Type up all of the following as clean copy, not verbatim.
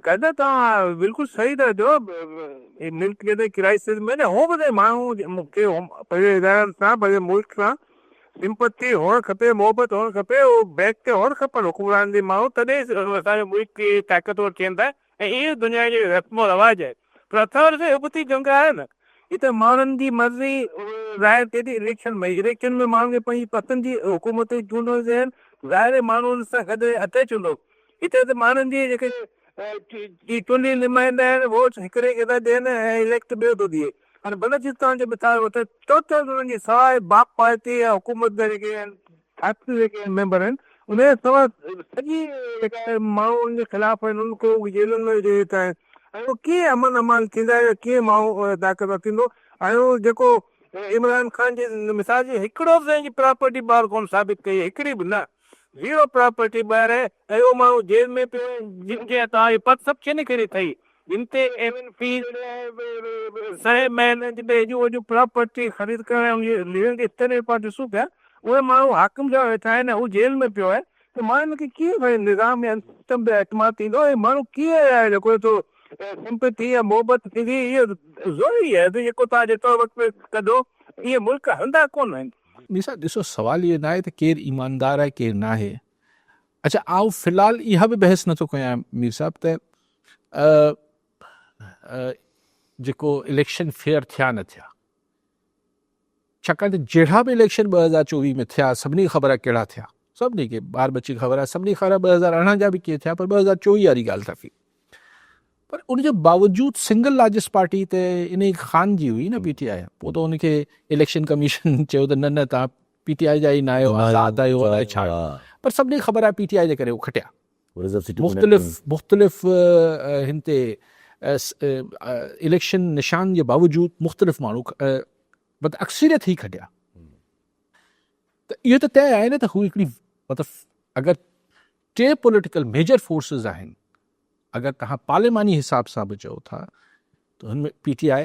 कहंदा तव्हां बिल्कुलु सही था चओ। मिल्क जे क्राइसिस में न हो बि माण्हू मूंखे पंहिंजे इदारनि सां पंहिंजे मुल्क सां सिंपति हुअणु खपे, मोहबत हुअणु खपे, उहो बैक ते हुअणु खपनि हुकुमरान जे माण्हू, तॾहिं असांजो मुल्क खे ताक़तवर थियनि था। ऐं इहो दुनिया जो रस्मो रवाज आहे। पर अथव त हुबती जंग आहे न, ही त माण्हुनि जी मर्ज़ी ज़ाहिर थिए थी। इलेक्शन में माण्हुनि खे पंहिंजी पसंदि जी हुकूमत चूंडणियूं थियनि, ज़ाहिर माण्हुनि सां गॾु अटैच हूंदो। हिते त माण्हुनि जी जेके चूंडी नुमाइंदा आहिनि उहो हिकिड़े खे था ॾियनि ऐं इलेक्ट ॿियो थो थिए। हाणे बलोचिस्तान जो मिसाल वठो, टोटल हुननि जी सवाइ बाप पार्टी या हुकूमत जा जेके आहिनि जेके मेंबर आहिनि, उन सवाइ सॼी जेका माण्हू जे ख़िलाफ़ आहिनि उनको जेलुनि में विझी वेठा आहिनि। ऐं उहो कीअं अमन अमान थींदा, कीअं माण्हू ताक़तवर थींदो। ऐं उहो जेको इमरान ख़ान जी मिसाल जी हिकिड़ो बि पंहिंजी प्रॉपर्टी ॿाहिरि कोन साबित कई, हिकिड़ी बि न, ज़ीरो प्रॉपर्टी ॿाहिरि आहे। ऐं उहो माण्हू जेल में पियो आहे, जिनखे तव्हां पद सभु छे करे अथई, जिन ते फीस सहे महीने जिते एजूं वेजूं प्रॉपर्टी ख़रीद करण लिविंग के स्टैंडर्ड पाण ॾिसूं पिया, उहे माण्हू हाकिम जा वेठा आहिनि, हू जेल में पियो आहे। त माण्हुनि खे कीअं भई निज़ाम या सिस्टम ते एतमाद थींदो, ऐं माण्हू कीअं जेको थो सिंपैथी या मोहबत थींदी, इहो ज़रूरी आहे। जेको तव्हां जेतिरो वक़्तु कढो, इहे मुल्क हलंदा कोन आहिनि। मीसा ॾिसो, सवाल इहो न आहे त केरु ईमानदार आहे केरु न आहे। अच्छा, आउं फ़िलहालु इहा बि बहस नथो कयां मीर साहब त जेको इलेक्शन फेयर थिया न थिया, छाकाणि त जहिड़ा बि इलेक्शन 2024 में थिया, सभिनी ख़बर आहे कहिड़ा थिया, सभिनी खे ॿार बची ख़बर आहे, सभिनी ख़बर आहे 2018 जा बि कीअं थिया, पर 2024 वारी ॻाल्हि था थी। पर उनजे बावजूदि सिंगल लार्जेस्ट पार्टी त इन ख़ान जी हुई न, PTI। पोइ त उनखे इलेक्शन कमीशन चयो त न तव्हां PTI जा ई न आहियो, आज़ाद आहियो, छा। पर सभिनी ख़बर आहे PTI जे करे उहो खटिया। मुख़्तलिफ़ हिन ते इलेक्शन निशान जे बावजूदि मुख़्तलिफ़ माण्हू मतिलबु अक्सरियत ई खटिया। त इहो त तय आहे न त हू हिकिड़ी मतिलबु अगरि टे पॉलिटिकल मेजर फोर्सिस आहिनि, अगरि तव्हां पार्लिमानी हिसाब सां बि चओ था त हुनमें PTI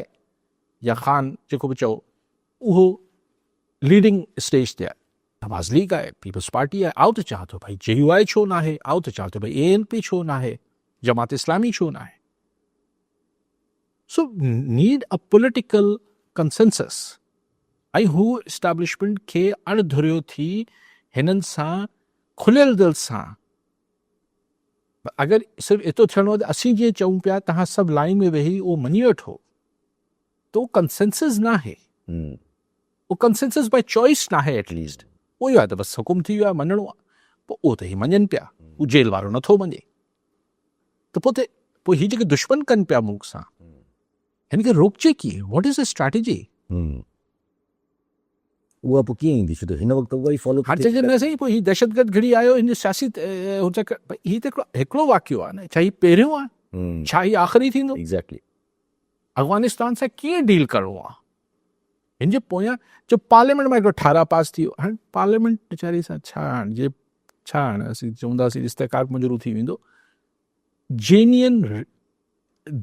या ख़ान जेको बि चओ, उहो लीडिंग स्टेज ते आहे। नवाज़ लीग आहे, पीपल्स पार्टी आहे, आउं त चाहियां थो भाई JUI छो न आहे, आउं त चाहियां थो भाई ANP छो न आहे, जमात इस्लामी छो न आहे। So need a political consensus. ऐं हू इस्टेब्लिशमेंट खे अणधुरियो थी हिननि सां खुलियल दिलि सां, अगरि सिर्फ़ु एतिरो थियणो आहे त असीं जीअं चऊं पिया तव्हां सभु लाइन में वेही उहो मञी वठो, त उहो कंसेंसस न आहे। उहो कंसेंसस बाय चॉइस न आहे। एटलीस्ट उहो ई आहे त बसि हुकुम थी वियो आहे, मञणो आहे। पोइ उहो त ही मञनि पिया, उहो जेल वारो नथो मञे, त पोइ हीअ जेके दुश्मन कनि पिया मुल्क सां, हिन खे रोकजे कीअं? What is the strategy? उहा पोइ कीअं ईंदी? छो त हिन वक़्तु उहा ई फॉलो हाणे चइजे न सही, पोइ हीउ दहशतगर्द घड़ी आयो, हिन जो सियासी हीउ त हिकिड़ो वाक़ियो आहे न, छा हीउ पहिरियों आहे, छा हीउ आख़िरी थींदो? एग्ज़ैक्टली। अफ़गानिस्तान सां कीअं डील करिणो आहे? हिन जे पोयां जो पार्लियामेंट में हिकिड़ो ठारा पास थी वियो, हाणे पार्लियामेंट वीचारी सां छा हाणे असीं चवंदासीं इस्तेकाक मंज़ूरु थी वेंदो। जेन्युइन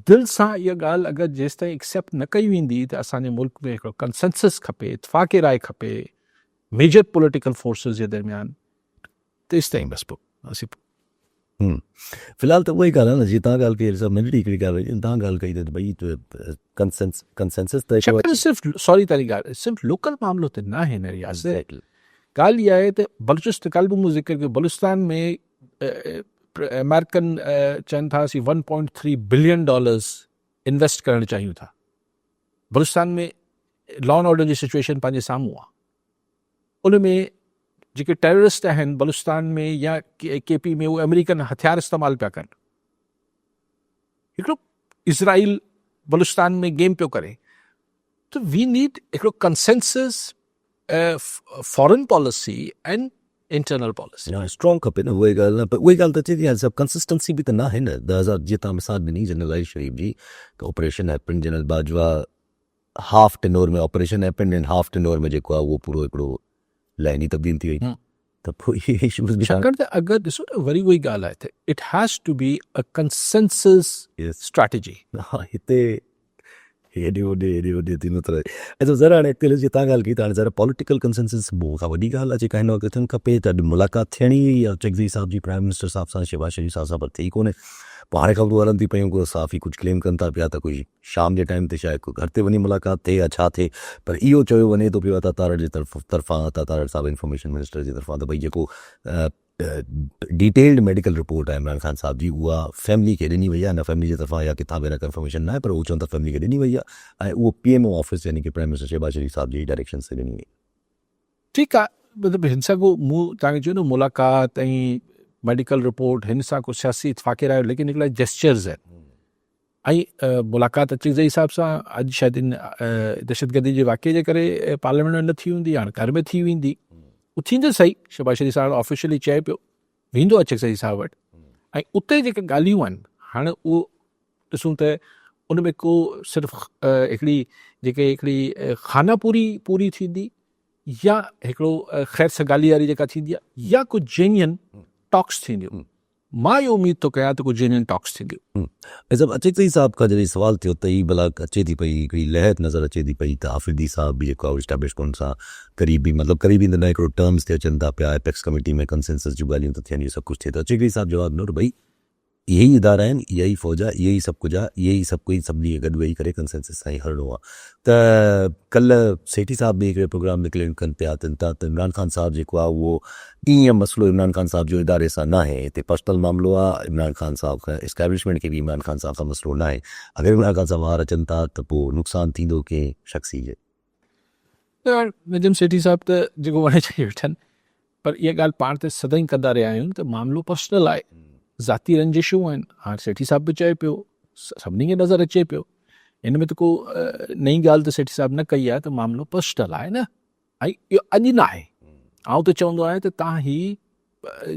दिलि सां इहा ॻाल्हि अगरि जेसि ताईं एक्सेप्ट न कई वेंदी त असांजे मुल्क में हिकिड़ो कंसेंसस खपे, इतफ़ाक़ राय खपे मेजर पॉलिटिकल फोर्सिस जे दरमियान, तेसि ताईं बसि पोइ असीं फ़िलहाल त उहा ई ॻाल्हि आहे न, जीअं तव्हां ॻाल्हि कई, सभु मिली हिकिड़ी ॻाल्हि हुई, तव्हां ॻाल्हि कई त भई कंसेंसस त सिर्फ़ु सॉरी तारी ॻाल्हि सिर्फ़ु लोकल मामिलो त न आहे हिन रियासत। ॻाल्हि इहा आहे त बलूचिस्तान, कल्ह बि मूं ज़िक्र कयो, बलूचिस्तान में अमेरिकन चवनि था असीं $1.3 बिलियन इन्वेस्ट करणु चाहियूं था। बलूचिस्तान में लॉ एंड ऑर्डर जी सिचुएशन पंहिंजे साम्हूं आहे। उन में जेके टेररिस्ट आहिनि बलूचिस्तान में या KP में, उहे अमेरिकन हथियार इस्तेमालु पिया कनि। हिकिड़ो इज़राइल बलूचिस्तान में गेम पियो करे। त वी नीड हिकिड़ो consensus foreign policy and internal policy strong खपे न। उहा ॻाल्हि न, पर उहा ॻाल्हि त अचे थी सभु कंसिस्टेंसी बि त न आहे न। 2000 जीअं तव्हां मिसाल ॾिनी जनरल आज़िज़ शरीफ़ जी, त operation happen, general Bajwa half tenure में operation happen and half tenure में जेको आहे उहो पूरो हिकिड़ो लाइन ई तब्दील थी वई। त पोइ इहे इशूज़ बि छाकाणि त अगरि ॾिसो न, वरी उहा ई ॻाल्हि आहे त it has to be a consensus strategy. हा, हिते हेॾे होॾे थींदो त रहे। ऐं त ज़रा हाणे अॻिते जे तव्हां ॻाल्हि कई त हाणे ज़रा पॉलिटिकल कंसेंसस मूं खां वॾी ॻाल्हि आहे जेका हिन वक़्तु थियणु खपे त अॼु मुलाक़ात थियणी हुई चकज़ई साहिब जी प्राइम मिनिस्टर साहिब सां शहबाज शरीफ़ साहिब सां पर थी कोन्हे। पोइ हाणे ख़बरूं हलनि थी पियूं को साफ़ ई कुझु क्लेम कनि था पिया त कोई शाम जे टाइम ते शायदि को घर ते वञी मुलाक़ात थिए या छा थिए, पर इहो चयो वञे थो पियो अता तारड़ जे तरफ़ां अता तारड़ साहिब इंफॉर्मेशन मिनिस्टर जी तरफ़ां त भई जेको डिटेल्ड मेडिकल रिपोर्ट आहे इमरान ख़ान साहिब जी उहा फैमिली खे ॾिनी वई आहे, न फैमिली जे तरफ़ां या किथां बि हिन कंफर्मेशन न आहे, पर उहो चवनि था फैमिली खे ॾिनी वई आहे ऐं उहो PMO ऑफिस यानी कि प्राइम मिनिस्टर शहबाज शरीफ़ साहिब जी डायरेक्शन से ॾिनी वई। ठीकु आहे, मतिलबु हिन सां को मूं तव्हांखे चयो न मुलाक़ात ऐं मेडिकल रिपोर्ट हिन सां को सियासी इतफ़ाक़ रहियो, लेकिन हिकिड़ा जेस्चर्स आहिनि ऐं मुलाक़ात अचकज़ई साहिब सां अॼु शायदि इन दहशतगर्दी जे वाक़े जे करे पार्लियामेंट में न थी हूंदी, हाणे घर में थी वेंदी, उहो थींदो सही। शहबाज शरीफ़ साहिब ऑफिशियली चए पियो वेंदो अचकज़ई साहिब वटि ऐं उते जेके ॻाल्हियूं आहिनि हाणे उहो ॾिसूं त उन में को सिर्फ़ु हिकिड़ी खानापूरी थींदी या हिकिड़ो ख़ैर सगाली वारी जेका थींदी आहे या कुझु जेन्युइन टॉक्स थींदियूं। मां इहो उमेद थो कयां त कुझु जेन्युइन टॉक्स थींदियूं। ऐं सभु अचकज़ई साहिब खां जॾहिं सवाल थियो त ही भला अचे थी पई हिकिड़ी लहर नज़र अचे थी पई त आफ़िदी साहिब बि जेको आहे इस्टेब्लिशमेंट सां क़रीबी मतिलबु क़रीबी न हिकिड़ो टर्म्स ते अचनि था पिया, एपेक्स कमेटी में कंसेंसस जूं ॻाल्हियूं त थियनि, इहो सभु कुझु थिए थो। अचकज़ई साहिब जवाबु ॾिनो भई इहे ई इदारा आहिनि, इहा ई फ़ौज आहे, इहे ई सभु कुझु आहे, इहे ई सभु कोई सभिनी खे गॾु वेही करे कंसेंसस सां ई हलणो आहे। त कल्ह सेठी साहिब बि हिकिड़े प्रोग्राम में क्लेम कनि पिया त इमरान ख़ान साहिब जेको आहे उहो ईअं मसइलो इमरान ख़ान साहिब जो इदारे सां न आहे, हिते पर्सनल मामिलो आहे, इमरान ख़ान साहिब खां इस्टेब्लिशमेंट खे बि इमरान ख़ान साहिब सां मसइलो न आहे। अगरि इमरान ख़ान साहिब ॿाहिरि अचनि था त पोइ नुक़सानु थींदो कंहिं शख़्सी जे। नजम सेठी साहिब त जेको वणे चई वेठनि, पर इहा ॻाल्हि पाण त सदाईं कंदा रहिया आहियूं त मामिलो पर्सनल आहे, ज़ाती रंजिशूं आहिनि। हाणे सेठी साहिब बि चए पियो, सभिनी खे नज़र अचे पियो, हिन में त को नई ॻाल्हि त सेठी साहिब न कई आहे त मामिलो पर्सनल आहे न, ऐं इहो अॼु न आहे। आउं त चवंदो आहियां त तव्हां ही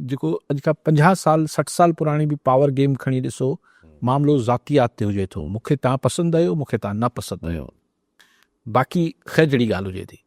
जेको अॼु खां 50 साल 60 साल पुराणी बि पावर गेम खणी ॾिसो, मामिलो ज़ातियात ते हुजे थो, मूंखे तव्हां पसंदि आयो, मूंखे तव्हां न पसंदि आयो, बाक़ी ख़ैर जहिड़ी ॻाल्हि हुजे थी।